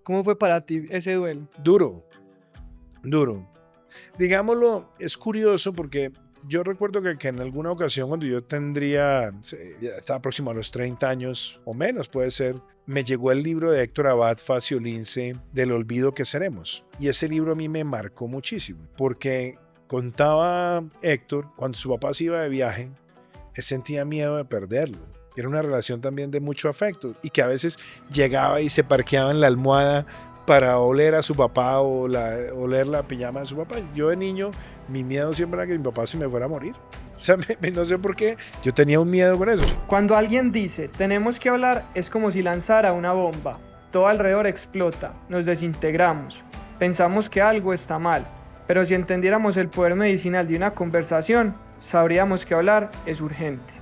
¿Cómo fue para ti ese duelo? Duro, duro. Digámoslo, es curioso porque yo recuerdo que en alguna ocasión cuando yo tendría, ya estaba próximo a los 30 años o menos puede ser, me llegó el libro de Héctor Abad Faciolince del olvido que seremos. Y ese libro a mí me marcó muchísimo porque contaba Héctor cuando su papá se iba de viaje, él sentía miedo de perderlo. Era una relación también de mucho afecto y que a veces llegaba y se parqueaba en la almohada para oler a su papá o oler la pijama de su papá. Yo de niño, mi miedo siempre era que mi papá se me fuera a morir. O sea, no sé por qué, yo tenía un miedo con eso. Cuando alguien dice tenemos que hablar, es como si lanzara una bomba. Todo alrededor explota, nos desintegramos, pensamos que algo está mal, pero si entendiéramos el poder medicinal de una conversación, sabríamos que hablar es urgente.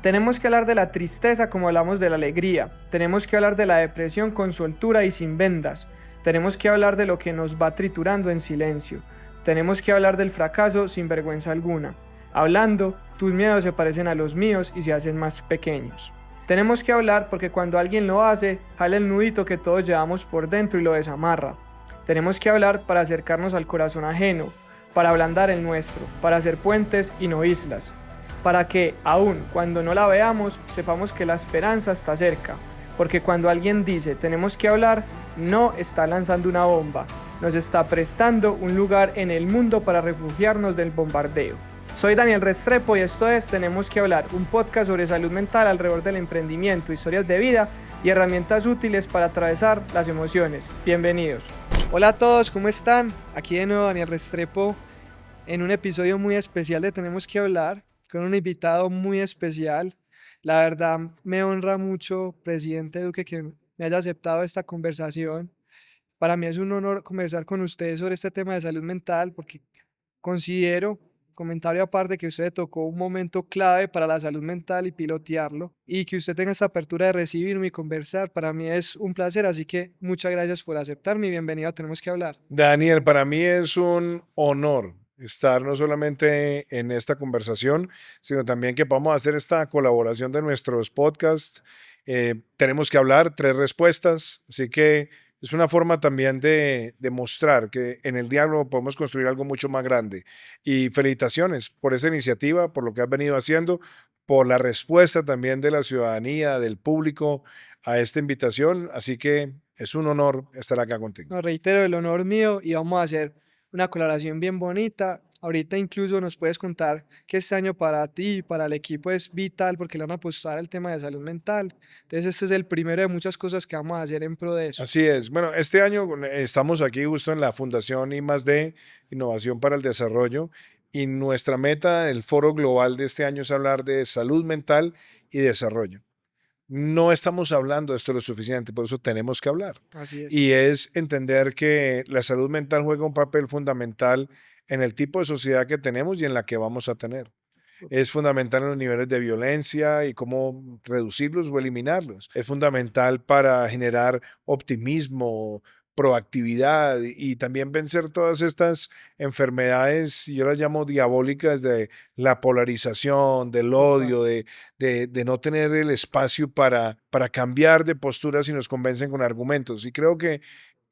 Tenemos que hablar de la tristeza como hablamos de la alegría, tenemos que hablar de la depresión con soltura y sin vendas, tenemos que hablar de lo que nos va triturando en silencio, tenemos que hablar del fracaso sin vergüenza alguna. Hablando, tus miedos se parecen a los míos y se hacen más pequeños. Tenemos que hablar porque cuando alguien lo hace, jala el nudito que todos llevamos por dentro y lo desamarra. Tenemos que hablar para acercarnos al corazón ajeno, para ablandar el nuestro, para hacer puentes y no islas, para que, aun cuando no la veamos, sepamos que la esperanza está cerca, porque cuando alguien dice tenemos que hablar, no está lanzando una bomba, nos está prestando un lugar en el mundo para refugiarnos del bombardeo. Soy Daniel Restrepo y esto es Tenemos que hablar, un podcast sobre salud mental alrededor del emprendimiento, historias de vida y herramientas útiles para atravesar las emociones. Bienvenidos. Hola a todos, ¿cómo están? Aquí de nuevo Daniel Restrepo en un episodio muy especial de Tenemos que hablar con un invitado muy especial. La verdad me honra mucho, presidente Duque, que me haya aceptado esta conversación. Para mí es un honor conversar con ustedes sobre este tema de salud mental porque considero, comentario aparte, que usted tocó un momento clave para la salud mental y pilotearlo, y que usted tenga esta apertura de recibirme y conversar, para mí es un placer, así que muchas gracias por aceptarme y bienvenido a Tenemos que hablar. Daniel, para mí es un honor estar no solamente en esta conversación, sino también que podamos hacer esta colaboración de nuestros podcasts. Tenemos que hablar, tres respuestas, así que es una forma también de demostrar que en el diálogo podemos construir algo mucho más grande. Y felicitaciones por esa iniciativa, por lo que has venido haciendo, por la respuesta también de la ciudadanía, del público a esta invitación. Así que es un honor estar acá contigo. No, reitero el honor mío y vamos a hacer una colaboración bien bonita. Ahorita incluso nos puedes contar que este año para ti y para el equipo es vital porque le van a apostar al tema de salud mental. Entonces este es el primero de muchas cosas que vamos a hacer en pro de eso. Así es. Bueno, este año estamos aquí justo en la Fundación I+D, Innovación para el Desarrollo, y nuestra meta, el foro global de este año es hablar de salud mental y desarrollo. No estamos hablando de esto lo suficiente, por eso tenemos que hablar. Así es. Y es entender que la salud mental juega un papel fundamental en el tipo de sociedad que tenemos y en la que vamos a tener. Es fundamental en los niveles de violencia y cómo reducirlos o eliminarlos. Es fundamental para generar optimismo, proactividad y también vencer todas estas enfermedades, yo las llamo diabólicas, de la polarización, del Total. odio, de no tener el espacio para cambiar de postura si nos convencen con argumentos. Y creo que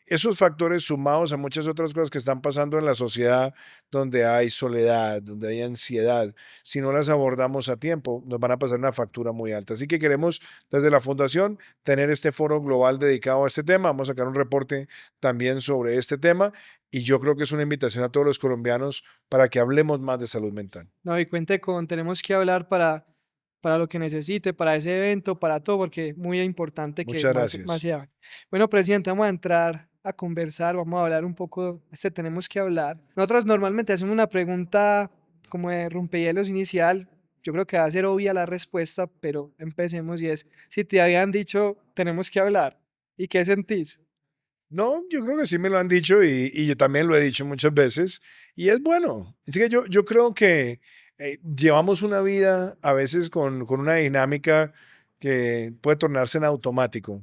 esos factores sumados a muchas otras cosas que están pasando en la sociedad, donde hay soledad, donde hay ansiedad, si no las abordamos a tiempo, nos van a pasar una factura muy alta. Así que queremos desde la Fundación tener este foro global dedicado a este tema. Vamos a sacar un reporte también sobre este tema y yo creo que es una invitación a todos los colombianos para que hablemos más de salud mental. No, y cuente con, tenemos que hablar para lo que necesite, para ese evento, para todo, porque es muy importante que Muchas más gracias. se hable. Bueno, presidente, vamos a entrar a conversar, vamos a hablar un poco, tenemos que hablar. Nosotros normalmente hacemos una pregunta como de rompehielos inicial. Yo creo que va a ser obvia la respuesta, pero empecemos y es, si te habían dicho, tenemos que hablar, ¿y qué sentís? No, yo creo que sí me lo han dicho y yo también lo he dicho muchas veces y es bueno. Así que yo creo que llevamos una vida a veces con una dinámica que puede tornarse en automático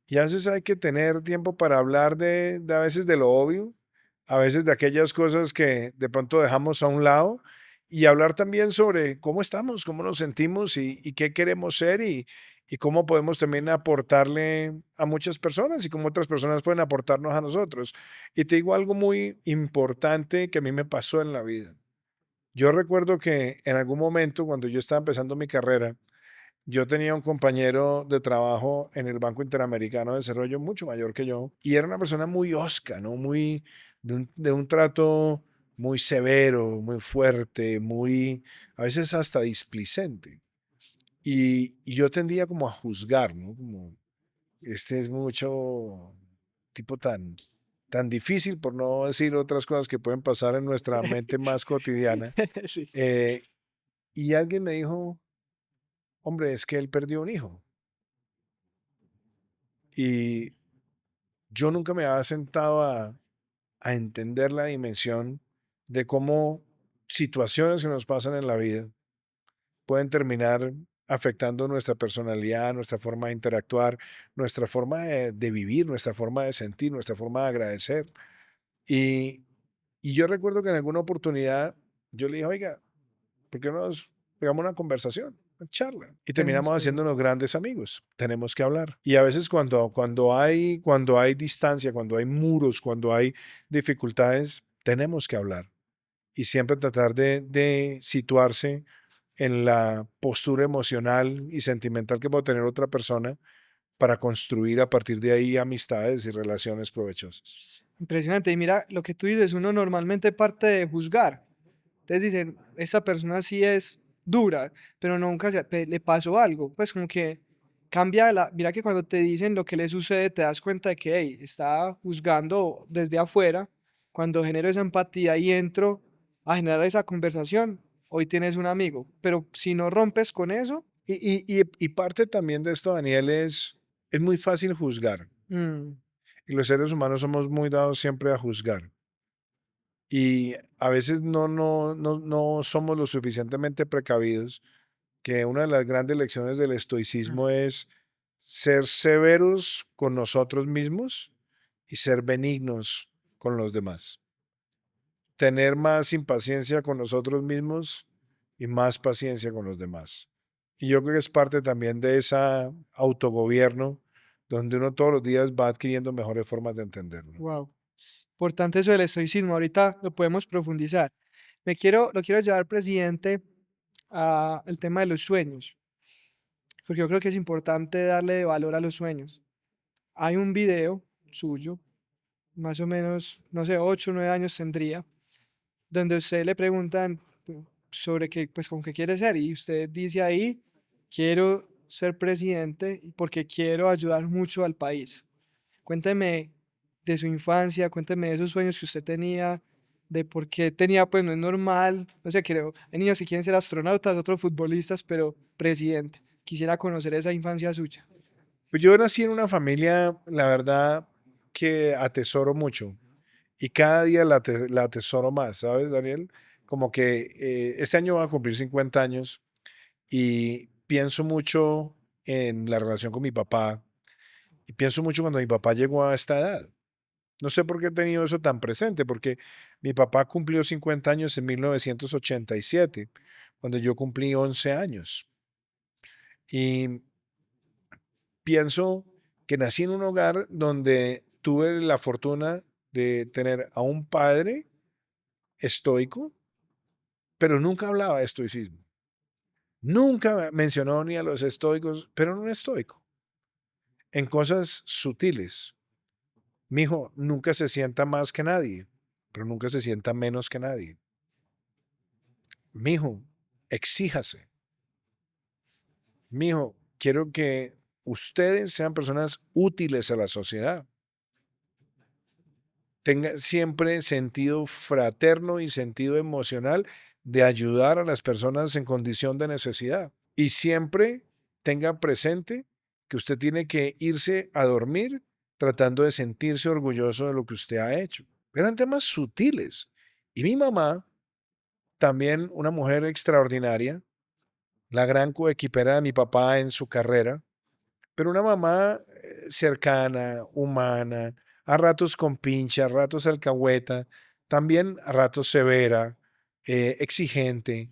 y a veces hay que tener tiempo para hablar de a veces de lo obvio, a veces de aquellas cosas que de pronto dejamos a un lado y hablar también sobre cómo estamos, cómo nos sentimos y qué queremos ser y cómo podemos también aportarle a muchas personas y cómo otras personas pueden aportarnos a nosotros. Y te digo algo muy importante que a mí me pasó en la vida. Yo recuerdo que en algún momento, cuando yo estaba empezando mi carrera, yo tenía un compañero de trabajo en el Banco Interamericano de Desarrollo mucho mayor que yo y era una persona muy hosca, ¿no? Muy de un trato muy severo, muy fuerte, muy, a veces hasta displicente. Y yo tendía como a juzgar, ¿no? Como, este es mucho tipo tan difícil, por no decir otras cosas que pueden pasar en nuestra mente más cotidiana. Sí. Eh, y alguien me dijo, hombre, es que él perdió un hijo. Y yo nunca me había sentado a entender la dimensión de cómo situaciones que nos pasan en la vida pueden terminar afectando nuestra personalidad, nuestra forma de interactuar, nuestra forma de vivir, nuestra forma de sentir, nuestra forma de agradecer. Y, y yo recuerdo que en alguna oportunidad yo le dije, oiga, ¿por qué no nos pegamos una conversación, una charla? Y Tenemos terminamos que hablar. haciéndonos grandes amigos. Tenemos que hablar. Y a veces cuando hay distancia, cuando hay muros, cuando hay dificultades, tenemos que hablar. Y siempre tratar de situarse en la postura emocional y sentimental que puede tener otra persona para construir a partir de ahí amistades y relaciones provechosas. Impresionante. Y mira, lo que tú dices, uno normalmente parte de juzgar. Entonces dicen, esta persona sí es dura, pero nunca le pasó algo. Pues como que cambia mira que cuando te dicen lo que le sucede, te das cuenta de que hey, está juzgando desde afuera. Cuando genero esa empatía y entro a generar esa conversación, hoy tienes un amigo. Pero si no rompes con eso, Y parte también de esto, Daniel, es muy fácil juzgar. mm, Y los seres humanos somos muy dados siempre a juzgar. Y a veces no somos lo suficientemente precavidos, que una de las grandes lecciones del mm, estoicismo es ser severos con nosotros mismos y ser benignos con los demás. Tener más impaciencia con nosotros mismos y más paciencia con los demás. Y yo creo que es parte también de ese autogobierno donde uno todos los días va adquiriendo mejores formas de entenderlo. wow. Importante eso del estoicismo. Ahorita lo podemos profundizar. Lo quiero llevar, presidente, al tema de los sueños, porque yo creo que es importante darle valor a los sueños. Hay un video suyo, más o menos, no sé, 8 o 9 años tendría, donde a usted le preguntan sobre qué, pues, con qué quiere ser, y usted dice ahí, quiero ser presidente porque quiero ayudar mucho al país. Cuénteme de su infancia, cuénteme de esos sueños que usted tenía, de por qué tenía, pues no es normal, no sé, creo, hay niños que quieren ser astronautas, otros futbolistas, pero presidente. Quisiera conocer esa infancia suya. Pues yo nací en una familia, la verdad, que atesoro mucho y cada día la atesoro más, ¿sabes, Daniel? Como que este año va a cumplir 50 años y pienso mucho en la relación con mi papá y pienso mucho cuando mi papá llegó a esta edad. No sé por qué he tenido eso tan presente, porque mi papá cumplió 50 años en 1987, cuando yo cumplí 11 años. Y pienso que nací en un hogar donde tuve la fortuna de tener a un padre estoico, pero nunca hablaba de estoicismo. Nunca mencionó ni a los estoicos, pero no un estoico. En cosas sutiles. Mi hijo nunca se sienta más que nadie, pero nunca se sienta menos que nadie. Mijo, exíjase. Mijo, quiero que ustedes sean personas útiles a la sociedad. Tenga siempre sentido fraterno y sentido emocional de ayudar a las personas en condición de necesidad. Y siempre tenga presente que usted tiene que irse a dormir tratando de sentirse orgulloso de lo que usted ha hecho. Eran temas sutiles. Y mi mamá, también una mujer extraordinaria, la gran coequipera de mi papá en su carrera, pero una mamá cercana, humana, a ratos con pincha, a ratos alcahueta, también a ratos severa, exigente,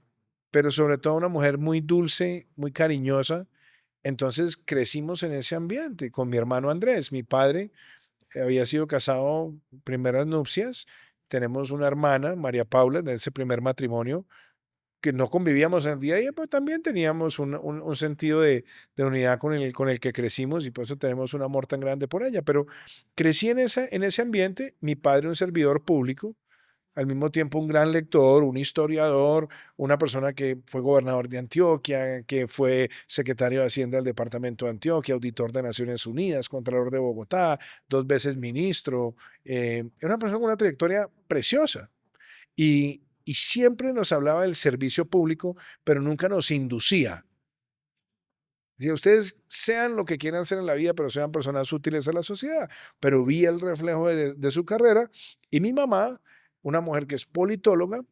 pero sobre todo una mujer muy dulce, muy cariñosa Entonces crecimos en ese ambiente con mi hermano Andrés. Mi padre había sido casado, primeras nupcias. Tenemos una hermana, María Paula, de ese primer matrimonio, que no convivíamos en el día a día, pero también teníamos un sentido de unidad con el que crecimos y por eso tenemos un amor tan grande por ella. Pero crecí en ese ambiente, mi padre un servidor público, al mismo tiempo un gran lector, un historiador, una persona que fue gobernador de Antioquia, que fue secretario de Hacienda del Departamento de Antioquia, auditor de Naciones Unidas, contralor de Bogotá, 2 veces ministro. Era una persona con una trayectoria preciosa y siempre nos hablaba del servicio público, pero nunca nos inducía. Decía, ustedes sean lo que quieran ser en la vida, pero sean personas útiles a la sociedad. Pero vi el reflejo de su carrera y mi mamá, una mujer que es politóloga,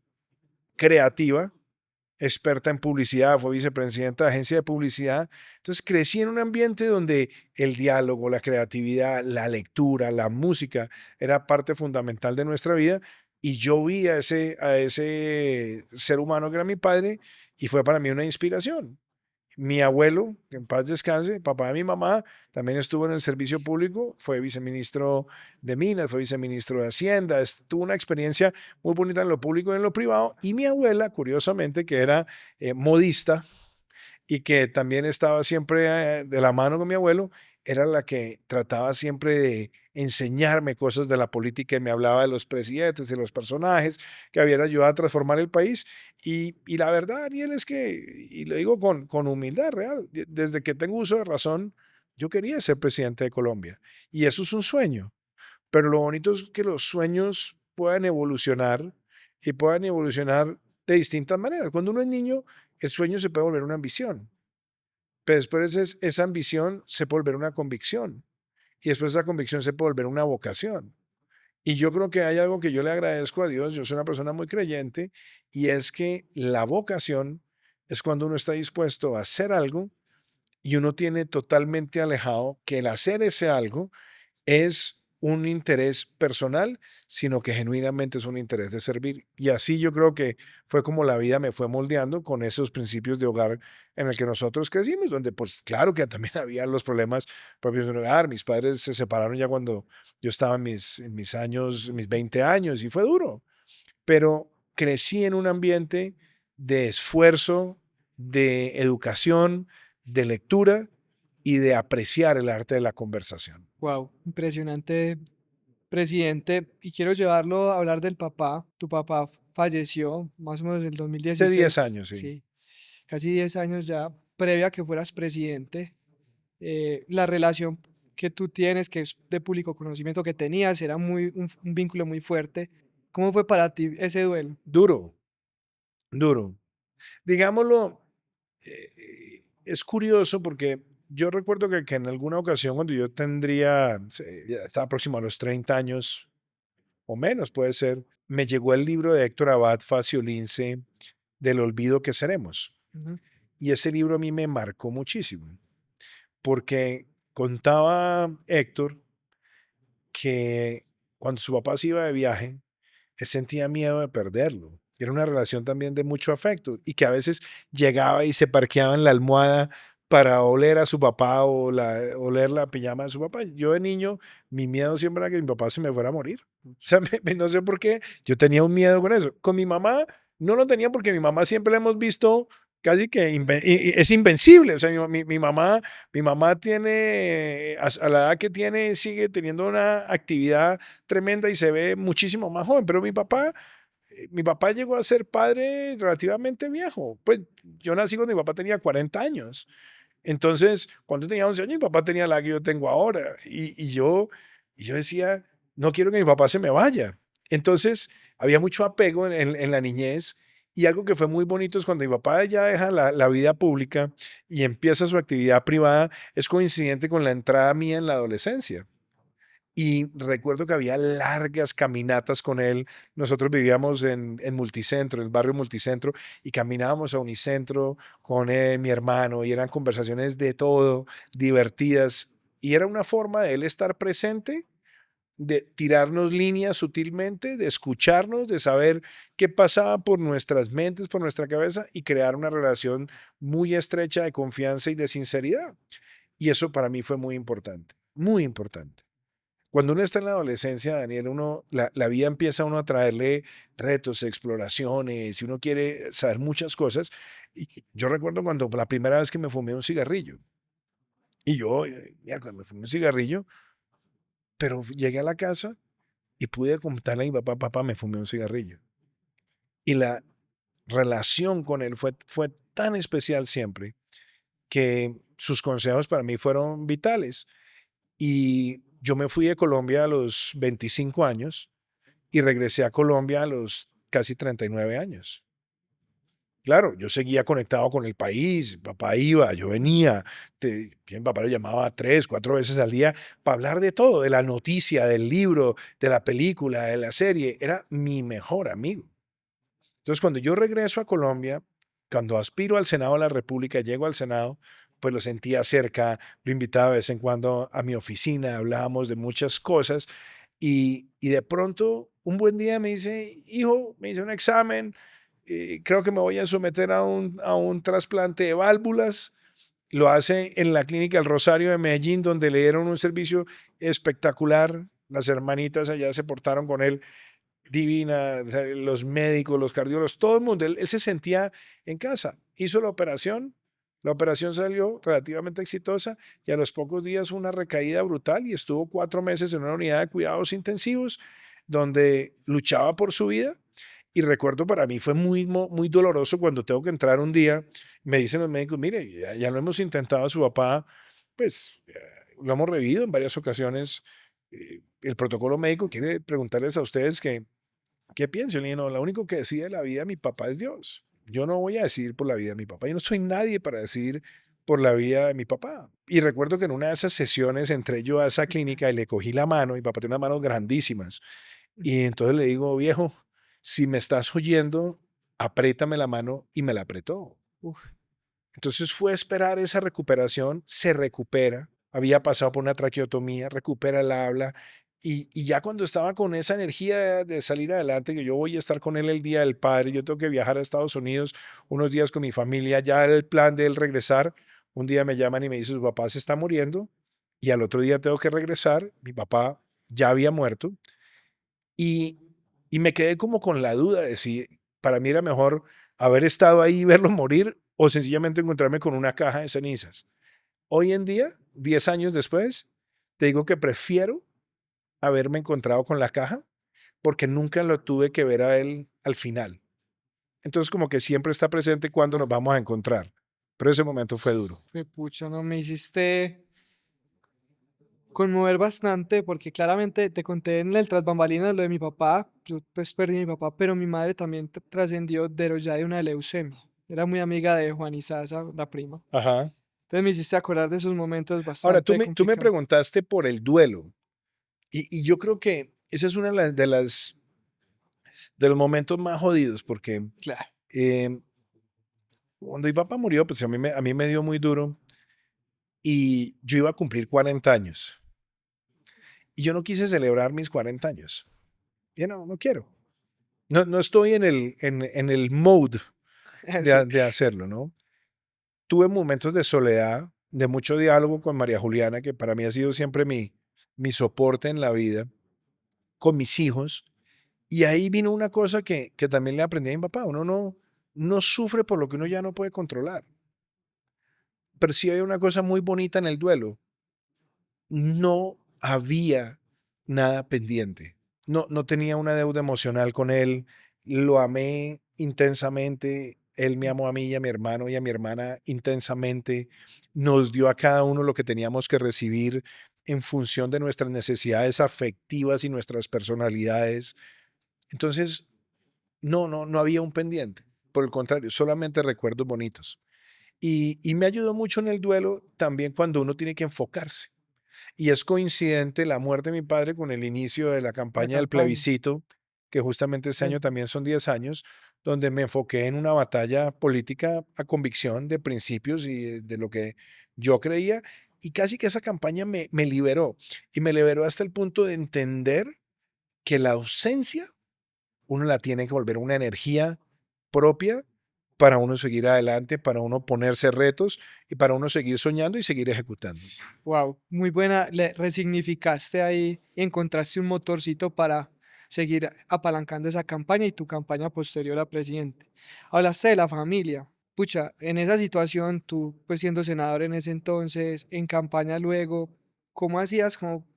creativa, experta en publicidad, fue vicepresidenta de agencia de publicidad. Entonces crecí en un ambiente donde el diálogo, la creatividad, la lectura, la música era parte fundamental de nuestra vida y yo vi a ese ser humano que era mi padre y fue para mí una inspiración. Mi abuelo, que en paz descanse, papá de mi mamá, también estuvo en el servicio público, fue viceministro de Minas, fue viceministro de Hacienda, tuvo una experiencia muy bonita en lo público y en lo privado. Y mi abuela, curiosamente, que era modista y que también estaba siempre de la mano con mi abuelo, era la que trataba siempre de enseñarme cosas de la política y me hablaba de los presidentes, de los personajes que habían ayudado a transformar el país. Y la verdad, Daniel, es que, y lo digo con humildad real, desde que tengo uso de razón, yo quería ser presidente de Colombia. Y eso es un sueño. Pero lo bonito es que los sueños puedan evolucionar y puedan evolucionar de distintas maneras. Cuando uno es niño, el sueño se puede volver una ambición, pero después esa ambición se puede volver una convicción y después esa convicción se puede volver una vocación. Y yo creo que hay algo que yo le agradezco a Dios, yo soy una persona muy creyente, y es que la vocación es cuando uno está dispuesto a hacer algo y uno tiene totalmente alejado que el hacer ese algo es un interés personal, sino que genuinamente es un interés de servir. Y así yo creo que fue como la vida me fue moldeando con esos principios de hogar en el que nosotros crecimos, donde pues claro que también había los problemas propios de un hogar. Mis padres se separaron ya cuando yo estaba en mis años, en mis 20 años y fue duro, pero crecí en un ambiente de esfuerzo, de educación, de lectura y de apreciar el arte de la conversación. Wow, impresionante, presidente. Y quiero llevarlo a hablar del papá. Tu papá falleció más o menos en el Hace 10 2016, años, sí. sí, casi 10 años ya, previa a que fueras presidente. La relación que tú tienes, que es de público conocimiento que tenías, era un vínculo muy fuerte. ¿Cómo fue para ti ese duelo? Duro, duro. Digámoslo, es curioso porque yo recuerdo que en alguna ocasión cuando yo ya estaba próximo a los 30 años o menos puede ser, me llegó el libro de Héctor Abad Faciolince del olvido que seremos. Ujú. Y ese libro a mí me marcó muchísimo porque contaba Héctor que cuando su papá se iba de viaje, él sentía miedo de perderlo. Era una relación también de mucho afecto y que a veces llegaba y se parqueaba en la almohada para oler a su papá o oler la pijama de su papá. Yo de niño, mi miedo siempre era que mi papá se me fuera a morir. O sea, no sé por qué, yo tenía un miedo con eso. Con mi mamá no lo tenía porque mi mamá siempre la hemos visto casi que es invencible. O sea, mi mamá tiene, a la edad que tiene, sigue teniendo una actividad tremenda y se ve muchísimo más joven, pero mi papá llegó a ser padre relativamente viejo. Pues yo nací cuando mi papá tenía 40 años. Entonces, cuando yo tenía 11 años, mi papá tenía la que yo tengo ahora. Y yo decía, no quiero que mi papá se me vaya. Entonces, había mucho apego en la niñez. Y algo que fue muy bonito es cuando mi papá ya deja la vida pública y empieza su actividad privada, es coincidente con la entrada mía en la adolescencia. Y recuerdo que había largas caminatas con él. Nosotros vivíamos en Multicentro, en el barrio Multicentro, y caminábamos a Unicentro con él, mi hermano, y eran conversaciones de todo, divertidas. Y era una forma de él estar presente de tirarnos líneas sutilmente, de escucharnos, de saber qué pasaba por nuestras mentes, por nuestra cabeza y crear una relación muy estrecha de confianza y de sinceridad. Y eso para mí fue muy importante, muy importante. Cuando uno está en la adolescencia, Daniel, la vida empieza a uno a traerle retos, exploraciones, y uno quiere saber muchas cosas. Y yo recuerdo cuando la primera vez que me fumé un cigarrillo, y yo, miércoles, me fumé un cigarrillo, pero llegué a la casa y pude contarle a mi papá, papá, me fumé un cigarrillo. Y la relación con él fue tan especial siempre que sus consejos para mí fueron vitales. Y yo me fui de Colombia a los 25 años y regresé a Colombia a los casi 39 años. Claro, yo seguía conectado con el país, papá iba, yo venía, mi papá lo llamaba 3, 4 veces al día para hablar de todo, de la noticia, del libro, de la película, de la serie, era mi mejor amigo. Entonces, cuando yo regreso a Colombia, cuando aspiro al Senado de la República, llego al Senado, pues lo sentía cerca, lo invitaba de vez en cuando a mi oficina, hablábamos de muchas cosas y de pronto un buen día me dice, hijo, me hice un examen, creo que me voy a someter a un trasplante de válvulas. Lo hace en la clínica El Rosario de Medellín, donde le dieron un servicio espectacular. Las hermanitas allá se portaron con él divina, o sea, los médicos, los cardiólogos, todo el mundo. Él se sentía en casa. Hizo la operación salió relativamente exitosa y a los pocos días una recaída brutal y estuvo 4 meses en una unidad de cuidados intensivos donde luchaba por su vida. Y recuerdo para mí fue muy doloroso cuando tengo que entrar un día, me dicen los médicos, mire, ya lo hemos intentado a su papá, pues lo hemos revivido en varias ocasiones. El protocolo médico quiere preguntarles a ustedes qué piensan. Y no, lo único que decide la vida de mi papá es Dios. Yo no voy a decidir por la vida de mi papá. Yo no soy nadie para decidir por la vida de mi papá. Y recuerdo que en una de esas sesiones entré yo a esa clínica y le cogí la mano. Mi papá tiene unas manos grandísimas. Y entonces le digo, viejo, si me estás oyendo, apriétame la mano y me la apretó. Uf, Entonces fue a esperar esa recuperación, se recupera, había pasado por una traqueotomía, recupera el habla y ya cuando estaba con esa energía de salir adelante, que yo voy a estar con él el Día del Padre, yo tengo que viajar a Estados Unidos unos días con mi familia, ya el plan de él regresar, un día me llaman y me dicen, su papá se está muriendo y al otro día tengo que regresar, mi papá ya había muerto y, y me quedé como con la duda de si para mí era mejor haber estado ahí y verlo morir o sencillamente encontrarme con una caja de cenizas. Hoy en día, 10 años después, te digo que prefiero haberme encontrado con la caja porque nunca lo tuve que ver a él al final. Entonces como que siempre está presente cuando nos vamos a encontrar. Pero ese momento fue duro. pucha, no me hiciste conmover bastante porque claramente te conté en el tras bambalinas lo de mi papá. Yo pues perdí a mi papá, pero mi madre también trascendió ya de una leucemia. Era muy amiga de Juan Sasa, la prima. Ajá. Entonces me hiciste acordar de esos momentos Ahora, tú bastante me complicados. preguntaste por el duelo y yo creo que esa es una de los momentos más jodidos porque Claro. eh, cuando mi papá murió, pues a mí me dio muy duro y yo iba a cumplir 40 años. Y yo no quise celebrar mis 40 años. Ya no quiero. No estoy en el mode Sí. de hacerlo, ¿no? Tuve momentos de soledad, de mucho diálogo con María Juliana, que para mí ha sido siempre mi soporte en la vida, con mis hijos. Y ahí vino una cosa que también le aprendí a mi papá. Uno no sufre por lo que uno ya no puede controlar. Pero sí hay una cosa muy bonita en el duelo. No había nada pendiente. No tenía una deuda emocional con él. Lo amé intensamente. Él me amó a mí y a mi hermano y a mi hermana intensamente. Nos dio a cada uno lo que teníamos que recibir en función de nuestras necesidades afectivas y nuestras personalidades. Entonces, no había un pendiente. Por el contrario, solamente recuerdos bonitos. Y me ayudó mucho en el duelo también cuando uno tiene que enfocarse. Y es coincidente la muerte de mi padre con el inicio de la La campaña del campaña. plebiscito, que justamente este Sí. año también son 10 años, donde me enfoqué en una batalla política a convicción de principios y de lo que yo creía. y casi que esa campaña me liberó. Y me liberó hasta el punto de entender que la ausencia uno la tiene que volver una energía propia para uno seguir adelante, para uno ponerse retos y para uno seguir soñando y seguir ejecutando. Wow, muy buena. Le resignificaste ahí y encontraste un motorcito para seguir apalancando esa campaña y tu campaña posterior a presidente. Hablaste de la familia. Pucha, en esa situación, tú pues siendo senador en ese entonces, en campaña luego, ¿cómo hacías como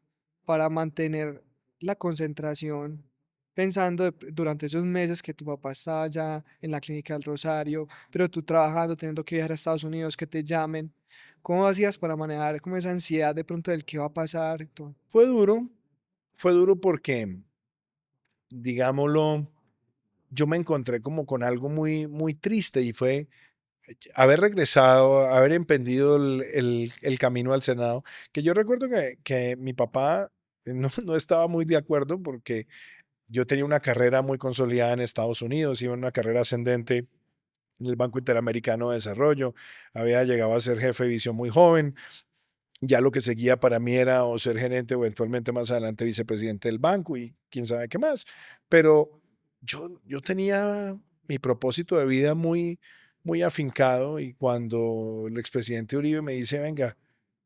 para mantener la concentración pensando durante esos meses que tu papá estaba ya en la clínica del Rosario, pero tú trabajando, teniendo que viajar a Estados Unidos, que te llamen? ¿Cómo hacías para manejar como esa ansiedad de pronto del qué va a pasar y todo? Fue duro porque, digámoslo, yo me encontré como con algo muy triste y fue haber regresado, haber emprendido el camino al Senado, que yo recuerdo que mi papá no estaba muy de acuerdo porque yo tenía una carrera muy consolidada en Estados Unidos, iba en una carrera ascendente en el Banco Interamericano de Desarrollo, había llegado a ser jefe de división muy joven, ya lo que seguía para mí era o ser gerente o eventualmente más adelante vicepresidente del banco y quién sabe qué más, pero yo tenía mi propósito de vida muy afincado y cuando el expresidente Uribe me dice, venga,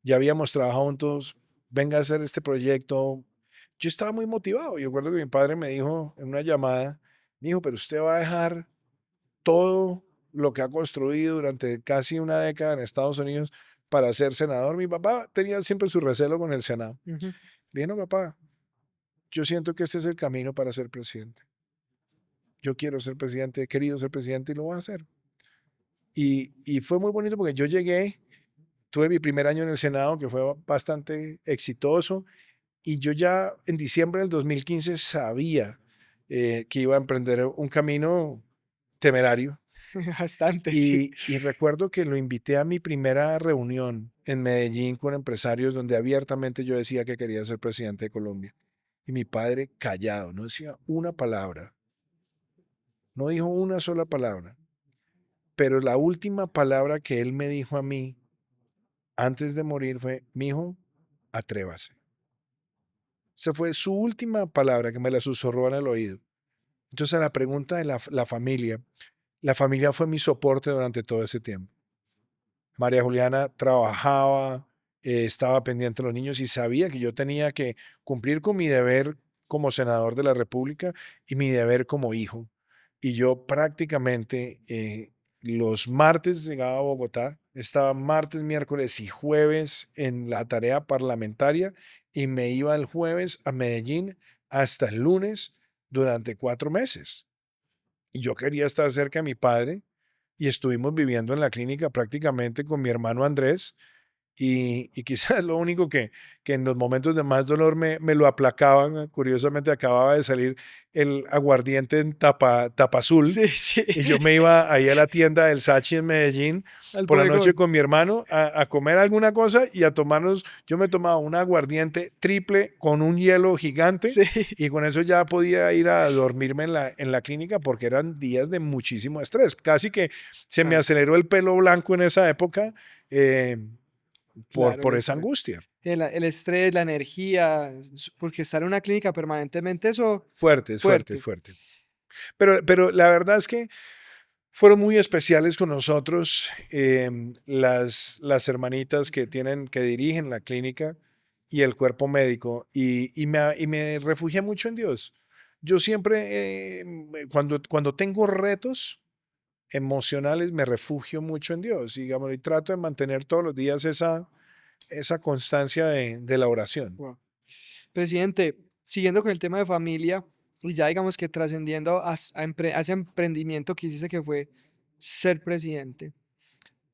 ya habíamos trabajado juntos, venga a hacer este proyecto, yo estaba muy motivado. Yo recuerdo que mi padre me dijo en una llamada, me dijo, pero usted va a dejar todo lo que ha construido durante casi una década en Estados Unidos para ser senador. Mi papá tenía siempre su recelo con el Senado. Ujú. Le dije, no, papá, yo siento que este es el camino para ser presidente. Yo quiero ser presidente, he querido ser presidente y lo voy a hacer. Y fue muy bonito porque yo llegué, tuve mi primer año en el Senado, que fue bastante exitoso, y yo ya en diciembre del 2015 sabía que iba a emprender un camino temerario. Bastante, sí. Y recuerdo que lo invité a mi primera reunión en Medellín con empresarios donde abiertamente yo decía que quería ser presidente de Colombia. Y mi padre callado, no decía una palabra, no dijo una sola palabra. Pero la última palabra que él me dijo a mí antes de morir fue, mijo, atrévase. Esa fue su última palabra que me la susurró en el oído. Entonces a la pregunta de la familia fue mi soporte durante todo ese tiempo. María Juliana trabajaba, estaba pendiente de los niños y sabía que yo tenía que cumplir con mi deber como senador de la República y mi deber como hijo. Y yo prácticamente los martes llegaba a Bogotá, estaba martes, miércoles y jueves en la tarea parlamentaria y me iba el jueves a Medellín hasta el lunes durante 4 meses. Y yo quería estar cerca de mi padre y estuvimos viviendo en la clínica prácticamente con mi hermano Andrés y quizás lo único que en los momentos de más dolor me lo aplacaban. Curiosamente acababa de salir el aguardiente en tapa azul Sí, sí, y yo me iba ahí a la tienda del Sachi en Medellín al por la noche bodegón. con mi hermano a comer alguna cosa y a tomarnos, yo me tomaba un aguardiente triple con un hielo gigante Sí, y con eso ya podía ir a dormirme en la clínica porque eran días de muchísimo estrés. Casi que se me claro, aceleró el pelo blanco en esa época claro, el por esa estrés. angustia. El estrés, la energía, porque estar en una clínica permanentemente, eso Fuerte, es fuerte, es fuerte. fuerte. Pero la verdad es que fueron muy especiales con nosotros las hermanitas que dirigen la clínica y el cuerpo médico y me refugié mucho en Dios. Yo siempre, cuando tengo retos emocionales, me refugio mucho en Dios, digamos, y trato de mantener todos los días esa constancia de la oración. Wow. Presidente, siguiendo con el tema de familia, y ya digamos que trascendiendo a ese emprendimiento que hiciste que fue ser presidente,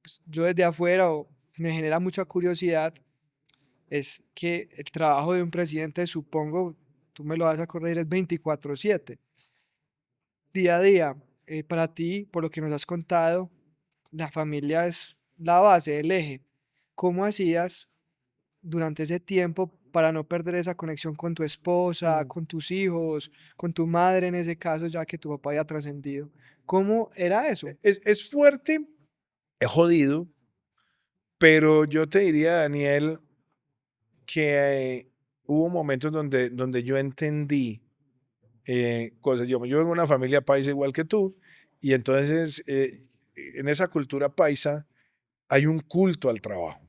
pues, yo desde afuera me genera mucha curiosidad, es que el trabajo de un presidente, supongo, tú me lo vas a corregir, es 24/7, día a día. Para ti, por lo que nos has contado, la familia es la base, el eje. ¿Cómo hacías durante ese tiempo para no perder esa conexión con tu esposa, Mm. con tus hijos, con tu madre en ese caso, ya que tu papá había trascendido? ¿Cómo era eso? Es fuerte, es jodido, Pero yo te diría, Daniel, que hubo momentos donde yo entendí cosas. Yo vengo de una familia paisa igual que tú, y entonces en esa cultura paisa hay un culto al trabajo.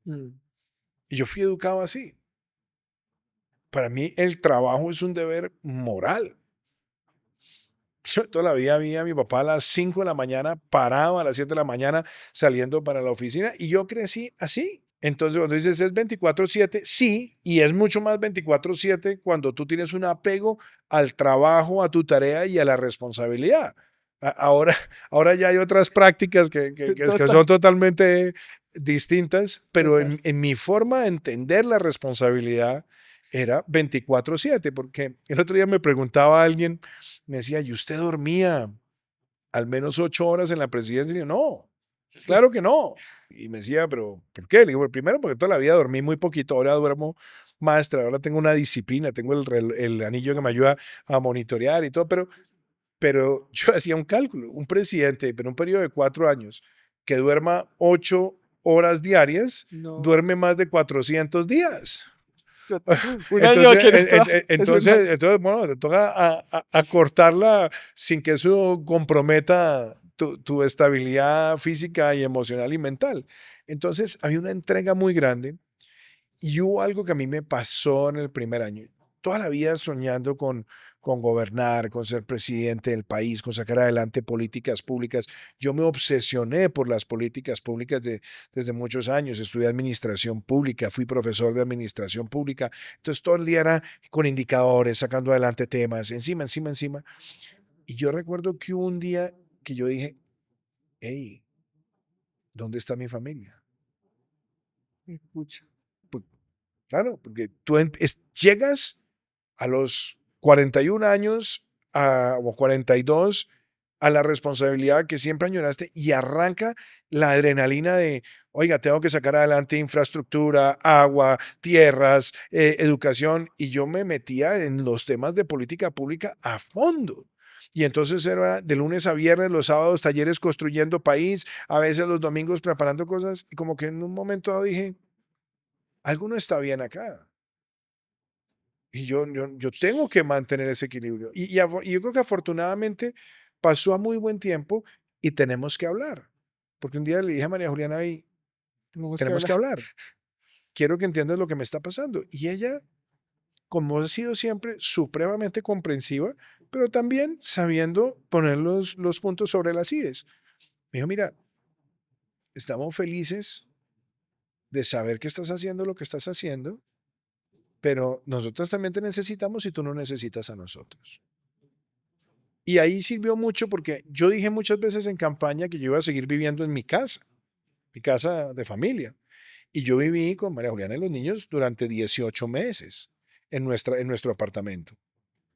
Mm. Y yo fui educado así. Para mí el trabajo es un deber moral. Yo toda la vida vi a mi papá a las 5 de la mañana, paraba a las 7 de la mañana saliendo para la oficina y yo crecí así. Entonces, cuando dices es 24/7, sí, y es mucho más 24/7 cuando tú tienes un apego al trabajo, a tu tarea y a la responsabilidad. Ahora, ahora ya hay otras prácticas que Total, son totalmente distintas, pero total. en mi forma de entender la responsabilidad era 24/7, porque el otro día me preguntaba alguien, me decía, ¿y usted dormía al menos 8 horas en la presidencia? Y yo, no, claro que no. Y me decía, pero ¿por qué? Le digo, primero porque toda la vida dormí muy poquito, ahora duermo más, ahora tengo una disciplina, tengo el anillo que me ayuda a monitorear y todo, pero yo hacía un cálculo, un presidente, pero un periodo de 4 años, que duerma 8 horas diarias, No, duerme más de 400 días. un año Entonces, que no trabaja, es un año. bueno, te toca a cortarla sin que eso comprometa tu estabilidad física y emocional y mental. Entonces, había una entrega muy grande y hubo algo que a mí me pasó en el primer año. Toda la vida soñando con gobernar, con ser presidente del país, con sacar adelante políticas públicas. Yo me obsesioné por las políticas públicas desde muchos años. Estudié administración pública, fui profesor de administración pública. Entonces todo el día era con indicadores, sacando adelante temas, encima, encima, encima. Y yo recuerdo que hubo un día que yo dije, hey, ¿dónde está mi familia? Escucha. Pues, claro, porque tú llegas a los 41 años o 42 a la responsabilidad que siempre añoraste y arranca la adrenalina de, oiga, tengo que sacar adelante infraestructura, agua, tierras, educación, y yo me metía en los temas de política pública a fondo. Y entonces era de lunes a viernes, los sábados talleres construyendo país, a veces los domingos preparando cosas, y como que en un momento dado dije, algo no está bien acá. Y yo tengo que mantener ese equilibrio. Y yo creo que afortunadamente pasó a muy buen tiempo y tenemos que hablar. Porque un día le dije a María Juliana, ahí, Tenemos que tenemos hablar. que hablar. Quiero que entiendas lo que me está pasando. Y ella, como ha sido siempre, supremamente comprensiva, pero también sabiendo poner los puntos sobre las íes. Me dijo, mira, estamos felices de saber que estás haciendo lo que estás haciendo, pero nosotros también te necesitamos y tú no necesitas a nosotros. Y ahí sirvió mucho porque yo dije muchas veces en campaña que yo iba a seguir viviendo en mi casa de familia. Y yo viví con María Juliana y los niños durante 18 meses en nuestro apartamento.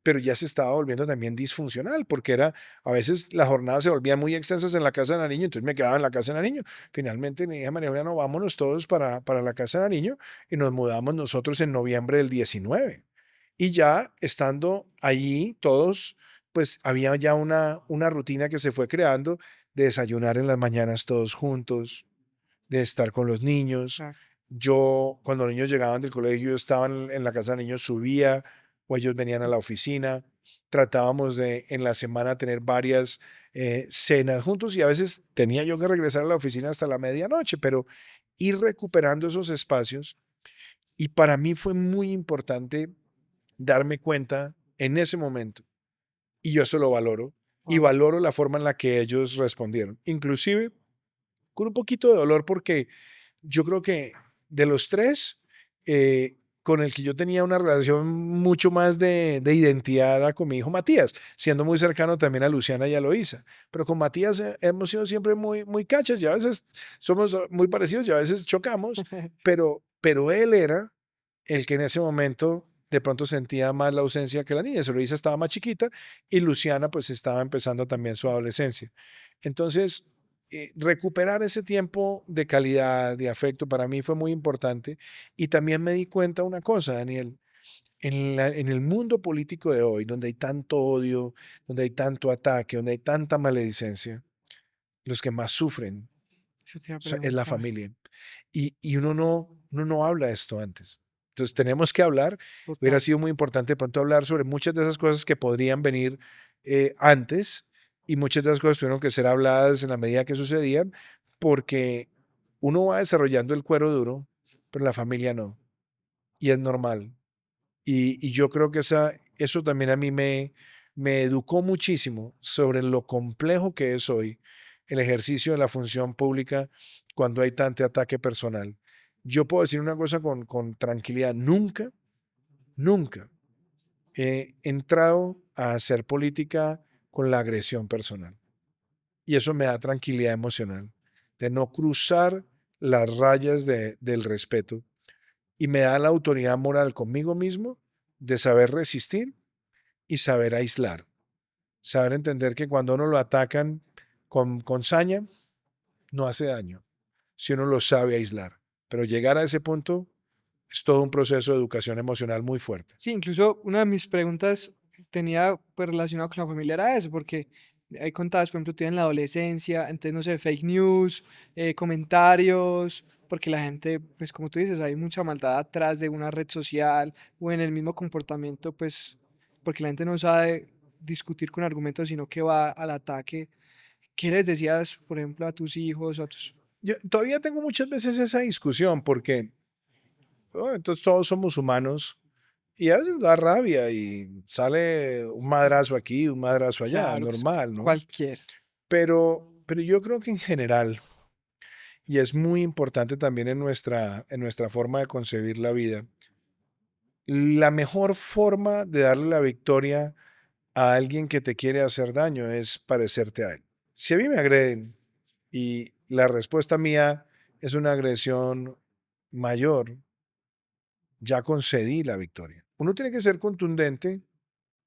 Pero ya se estaba volviendo también disfuncional porque a veces las jornadas se volvían muy extensas en la casa de la niña, entonces me quedaba en la casa de la niña. Finalmente le dije a María Juliana, no, vámonos todos para la casa de la niña y nos mudamos nosotros en noviembre del 19. Y ya estando allí todos, pues había ya una rutina que se fue creando de desayunar en las mañanas todos juntos, de estar con los niños. Claro. Yo, cuando los niños llegaban del colegio, yo estaba en la casa de niños, subía o ellos venían a la oficina. Tratábamos de en la semana tener varias cenas juntos y a veces tenía yo que regresar a la oficina hasta la medianoche, pero ir recuperando esos espacios. Y para mí fue muy importante darme cuenta en ese momento. Y yo eso lo valoro. Y Wow. valoro la forma en la que ellos respondieron. Inclusive con un poquito de dolor porque yo creo que de los tres, con el que yo tenía una relación mucho más de identidad era con mi hijo Matías, siendo muy cercano también a Luciana y a Loísa. Pero con Matías hemos sido siempre muy, muy cachas y a veces somos muy parecidos y a veces chocamos, pero él era el que en ese momento de pronto sentía más la ausencia que la niña. Loísa estaba más chiquita y Luciana pues estaba empezando también su adolescencia. Entonces, recuperar ese tiempo de calidad, de afecto, para mí fue muy importante. Y también me di cuenta una cosa, Daniel, en el mundo político de hoy, donde hay tanto odio, donde hay tanto ataque, donde hay tanta maledicencia, los que más sufren Eso te iba a es la preguntar. familia. y uno no habla de esto antes. Entonces tenemos que hablar. Hubiera Total. sido muy importante de pronto hablar sobre muchas de esas cosas que podrían venir antes, y muchas de esas cosas tuvieron que ser habladas en la medida que sucedían, porque uno va desarrollando el cuero duro, pero la familia no, y es normal. Y yo creo que eso también a mí me educó muchísimo sobre lo complejo que es hoy el ejercicio de la función pública cuando hay tanto ataque personal. Yo puedo decir una cosa con tranquilidad: nunca, nunca he entrado a hacer política con la agresión personal. Y eso me da tranquilidad emocional, de no cruzar las rayas del respeto, y me da la autoridad moral conmigo mismo de saber resistir y saber aislar, saber entender que cuando uno lo atacan con saña, no hace daño, si uno lo sabe aislar. Pero llegar a ese punto es todo un proceso de educación emocional muy fuerte. Sí, incluso una de mis preguntas tenía pues relacionado con la familia era eso, porque hay contadas, por ejemplo, tienen la adolescencia, entonces no sé, fake news, comentarios, porque la gente, pues como tú dices, hay mucha maldad atrás de una red social o en el mismo comportamiento, pues porque la gente no sabe discutir con argumentos, sino que va al ataque. ¿Qué les decías, por ejemplo, a tus hijos o a tus... Yo todavía tengo muchas veces esa discusión porque entonces todos somos humanos. Y a veces da rabia y sale un madrazo aquí, un madrazo allá, Claro, pues, normal, ¿no? cualquier. Pero yo creo que en general, y es muy importante también en nuestra forma de concebir la vida, la mejor forma de darle la victoria a alguien que te quiere hacer daño es parecerte a él. Si a mí me agreden y la respuesta mía es una agresión mayor, ya concedí la victoria. Uno tiene que ser contundente,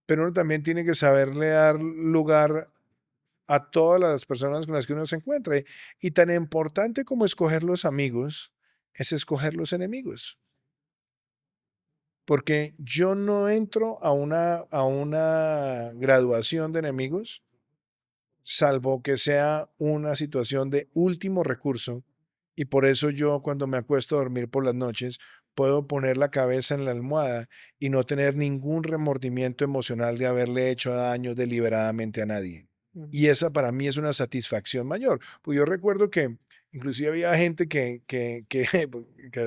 pero uno también tiene que saberle dar lugar a todas las personas con las que uno se encuentra. Y tan importante como escoger los amigos es escoger los enemigos. Porque yo no entro a una graduación de enemigos, salvo que sea una situación de último recurso. Y por eso yo, cuando me acuesto a dormir por las noches, puedo poner la cabeza en la almohada y no tener ningún remordimiento emocional de haberle hecho daño deliberadamente a nadie. Ujú. Y esa para mí es una satisfacción mayor. Pues yo recuerdo que inclusive había gente que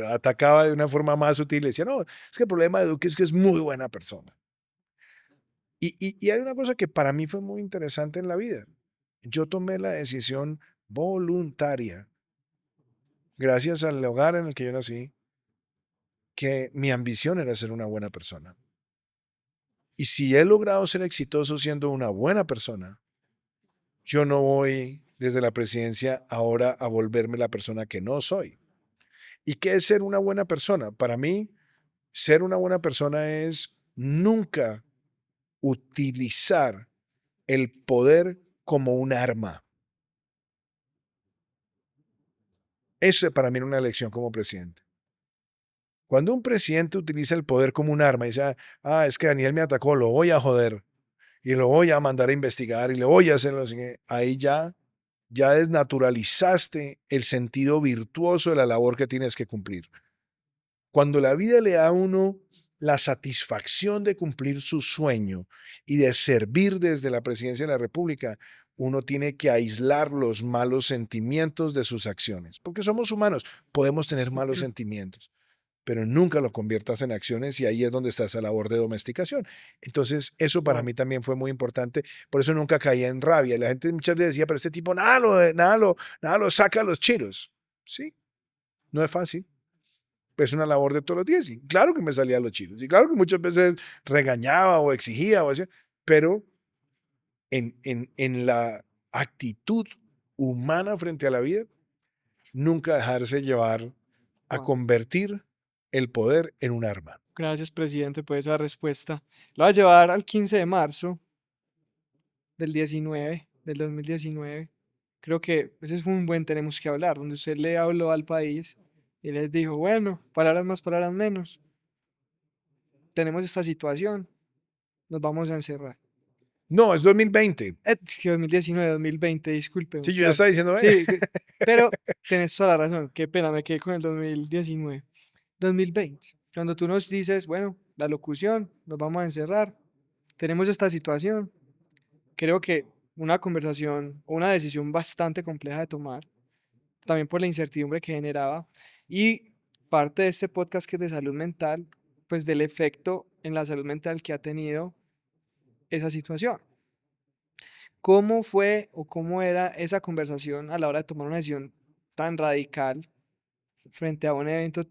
atacaba de una forma más sutil y decía: no, es que el problema de Duque es que es muy buena persona. Y hay una cosa que para mí fue muy interesante en la vida. Yo tomé la decisión voluntaria, gracias al hogar en el que yo nací, que mi ambición era ser una buena persona. Y si he logrado ser exitoso siendo una buena persona, yo no voy desde la presidencia ahora a volverme la persona que no soy. ¿Y qué es ser una buena persona? Para mí, ser una buena persona es nunca utilizar el poder como un arma. Eso para mí era una elección como presidente. Cuando un presidente utiliza el poder como un arma y dice: es que Daniel me atacó, lo voy a joder y lo voy a mandar a investigar y le voy a hacer lo siguiente", ahí ya desnaturalizaste el sentido virtuoso de la labor que tienes que cumplir. Cuando la vida le da a uno la satisfacción de cumplir su sueño y de servir desde la presidencia de la República, uno tiene que aislar los malos sentimientos de sus acciones, porque somos humanos, podemos tener malos sentimientos, pero nunca lo conviertas en acciones, y ahí es donde está esa labor de domesticación. Entonces, eso para Wow. mí también fue muy importante, por eso nunca caía en rabia. La gente muchas veces decía: pero este tipo nada lo saca a los chiros. Sí, no es fácil. Es una labor de todos los días, y claro que me salía a los chiros, y claro que muchas veces regañaba o exigía, pero en la actitud humana frente a la vida, nunca dejarse llevar a Wow. convertir el poder en un arma. Gracias, presidente, por esa respuesta. Lo va a llevar al 15 de marzo del 2019. Creo que ese fue un buen tenemos que hablar, donde usted le habló al país y les dijo, bueno, palabras más, palabras menos, tenemos esta situación, nos vamos a encerrar. No, es 2020. Es que 2019, 2020, disculpe. Sí, yo ya Claro. estaba diciendo, Sí, pero tenés toda la razón. Qué pena, me quedé con el 2019. 2020, cuando tú nos dices, bueno, la locución, nos vamos a encerrar, tenemos esta situación, creo que una conversación o una decisión bastante compleja de tomar, también por la incertidumbre que generaba, y parte de este podcast que es de salud mental, pues del efecto en la salud mental que ha tenido esa situación. ¿Cómo fue o cómo era esa conversación a la hora de tomar una decisión tan radical frente a un evento